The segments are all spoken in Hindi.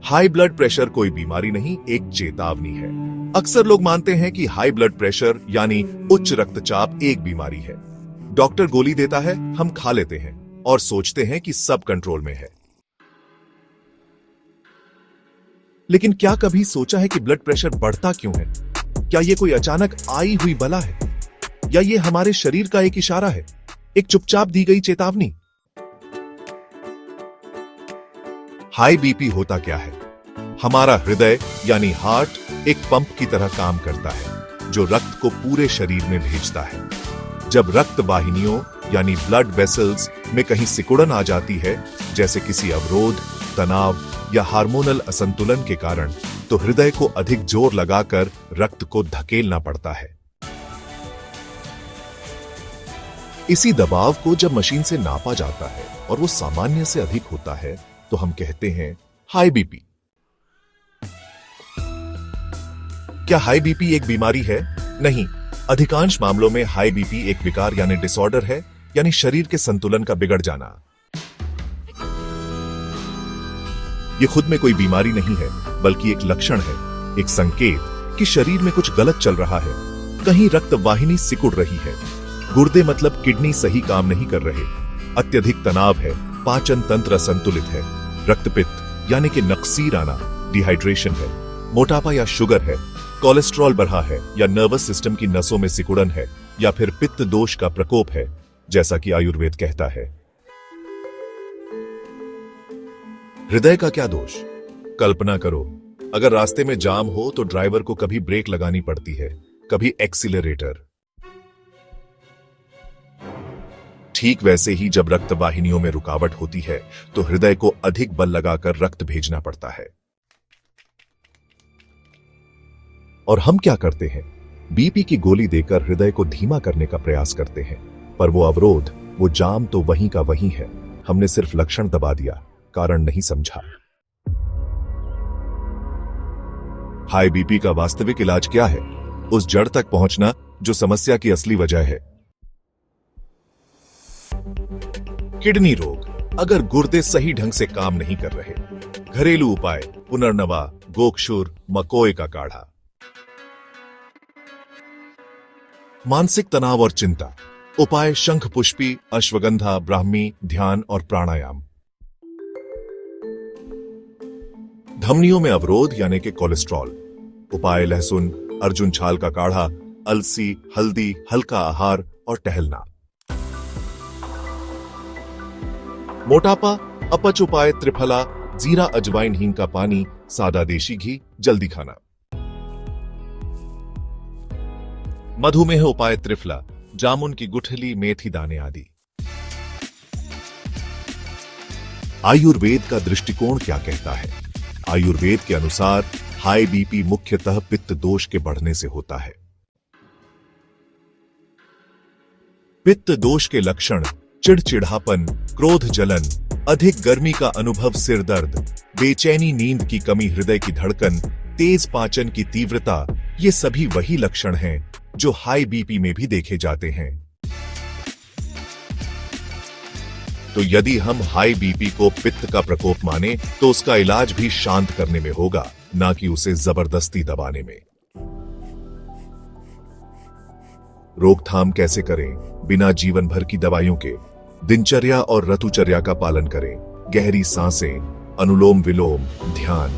हाई ब्लड प्रेशर कोई बीमारी नहीं, एक चेतावनी है। अक्सर लोग मानते हैं कि हाई ब्लड प्रेशर यानी उच्च रक्तचाप एक बीमारी है। डॉक्टर गोली देता है, हम खा लेते हैं और सोचते हैं कि सब कंट्रोल में है। लेकिन क्या कभी सोचा है कि ब्लड प्रेशर बढ़ता क्यों है? क्या यह कोई अचानक आई हुई बला है, या ये हमारे शरीर का एक इशारा है, एक चुपचाप दी गई चेतावनी? हाई बीपी होता क्या है? हमारा हृदय यानी हार्ट एक पंप की तरह काम करता है जो रक्त को पूरे शरीर में भेजता है। जब रक्त वाहिनियों यानी ब्लड वेसल्स में कहीं सिकुड़न आ जाती है, जैसे किसी अवरोध, तनाव या हार्मोनल असंतुलन के कारण, तो हृदय को अधिक जोर लगाकर रक्त को धकेलना पड़ता है। इसी दबाव को जब मशीन से नापा जाता है और वो सामान्य से अधिक होता है, तो हम कहते हैं हाई बीपी। क्या हाई बीपी एक बीमारी है? नहीं, अधिकांश मामलों में हाई बीपी एक विकार यानी डिसऑर्डर है, यानी शरीर के संतुलन का बिगड़ जाना। यह खुद में कोई बीमारी नहीं है, बल्कि एक लक्षण है, एक संकेत कि शरीर में कुछ गलत चल रहा है। कहीं रक्त वाहिनी सिकुड़ रही है, गुर्दे मतलब किडनी सही काम नहीं कर रहे, अत्यधिक तनाव है, पाचन तंत्र असंतुलित है, रक्तपित्त यानी कि नक्सीर आना, डिहाइड्रेशन है, मोटापा या शुगर है, कोलेस्ट्रॉल बढ़ा है, या नर्वस सिस्टम की नसों में सिकुड़न है, या फिर पित्त दोष का प्रकोप है, जैसा कि आयुर्वेद कहता है। हृदय का क्या दोष? कल्पना करो, अगर रास्ते में जाम हो तो ड्राइवर को कभी ब्रेक लगानी पड़ती है, कभी एक्सीलरेटर। ठीक वैसे ही जब रक्त वाहिनियों में रुकावट होती है, तो हृदय को अधिक बल लगाकर रक्त भेजना पड़ता है। और हम क्या करते हैं? बीपी की गोली देकर हृदय को धीमा करने का प्रयास करते हैं, पर वो अवरोध, वो जाम तो वहीं का वहीं है। हमने सिर्फ लक्षण दबा दिया, कारण नहीं समझा। हाई बीपी का वास्तविक इलाज क्या है? उस जड़ तक पहुंचना जो समस्या की असली वजह है। किडनी रोग। अगर गुर्दे सही ढंग से काम नहीं कर रहे, घरेलू उपाय, पुनर्नवा, गोक्षुर, मकोए का काढ़ा। मानसिक तनाव और चिंता, उपाय शंख पुष्पी, अश्वगंधा, ब्राह्मी, ध्यान और प्राणायाम। धमनियों में अवरोध यानी कि कोलेस्ट्रॉल, उपाय लहसुन, अर्जुन छाल का काढ़ा, अलसी, हल्दी, हल्का आहार और टहलना। मोटापा, अपच उपाय त्रिफला, जीरा, अजवाइन, हींग का पानी, सादा देशी घी, जल्दी खाना। मधुमेह उपाय त्रिफला, जामुन की गुठली, मेथी दाने आदि। आयुर्वेद का दृष्टिकोण क्या कहता है? आयुर्वेद के अनुसार हाई बीपी मुख्यतः पित्त दोष के बढ़ने से होता है। पित्त दोष के लक्षण चिड़चिड़ापन, क्रोध, जलन, अधिक गर्मी का अनुभव, सिर दर्द, बेचैनी, नींद की कमी, हृदय की धड़कन, तेज पाचन की तीव्रता, ये सभी वही लक्षण हैं जो हाई बीपी में भी देखे जाते हैं। तो यदि हम हाई बीपी को पित्त का प्रकोप माने, तो उसका इलाज भी शांत करने में होगा, ना कि उसे जबरदस्ती दबाने में। रोकथाम कैसे करें? बिना जीवन भर की दवाइयों के दिनचर्या और ऋतुचर्या का पालन करें। गहरी सांसें, अनुलोम विलोम, ध्यान,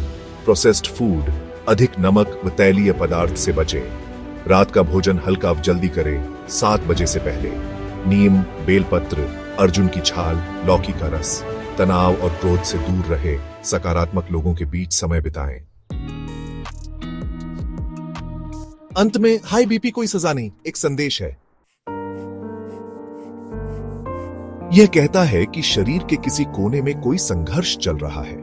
प्रोसेस्ड फूड, अधिक नमक व तैलीय पदार्थ से बचें। रात का भोजन हल्का जल्दी करें, 7 बजे से पहले। नीम, बेलपत्र, अर्जुन की छाल, लौकी का रस। तनाव और क्रोध से दूर रहे, सकारात्मक लोगों के बीच समय बिताएं। अंत में हाई बीपी कोई सजा नहीं, एक संदेश है। यह कहता है कि शरीर के किसी कोने में कोई संघर्ष चल रहा है।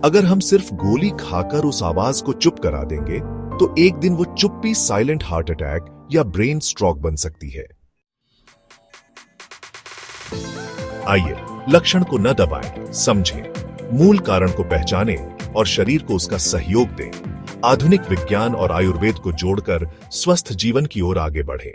अगर हम सिर्फ गोली खाकर उस आवाज को चुप करा देंगे, तो एक दिन वो चुप्पी साइलेंट हार्ट अटैक या ब्रेन स्ट्रोक बन सकती है। आइए लक्षण को न दबाएं, समझें, मूल कारण को पहचानें और शरीर को उसका सहयोग दें। आधुनिक विज्ञान और आयुर्वेद को जोड़कर स्वस्थ जीवन की ओर आगे बढ़ें।